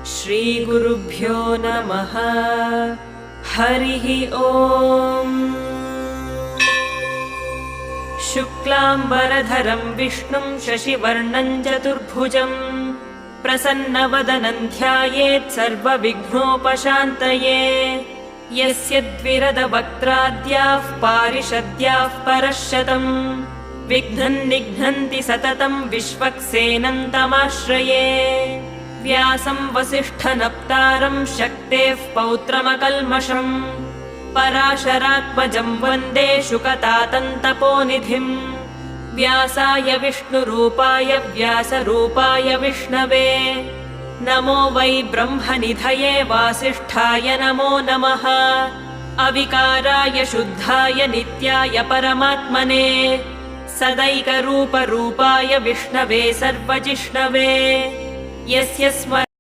श्रीगुरुभ्यो नमः। हरिः ओम्। शुक्लाम्बरधरं विष्णुं शशिवर्णं चतुर्भुजं प्रसन्नवदनं ध्यायेत् सर्वविघ्नोपशान्तये। यस्य द्विरदवक्त्राद्याः पारिषद्याः परश्शतम् विघ्नं निघ्नन्ति सततं विश्वक्सेनं तमाश्रये। व्यासं वसिष्ठनप्तारं शक्तेः पौत्रमकल्मषम् पराशरात्मजं वन्दे शुकतातन्तपोनिधिम्। व्यासाय विष्णुरूपाय व्यासरूपाय विष्णवे नमो वै ब्रह्मनिधये वासिष्ठाय नमो नमः। अविकाराय शुद्धाय नित्याय परमात्मने सदैकरूपरूपाय विष्णवे सर्वजिष्णवे। यस्य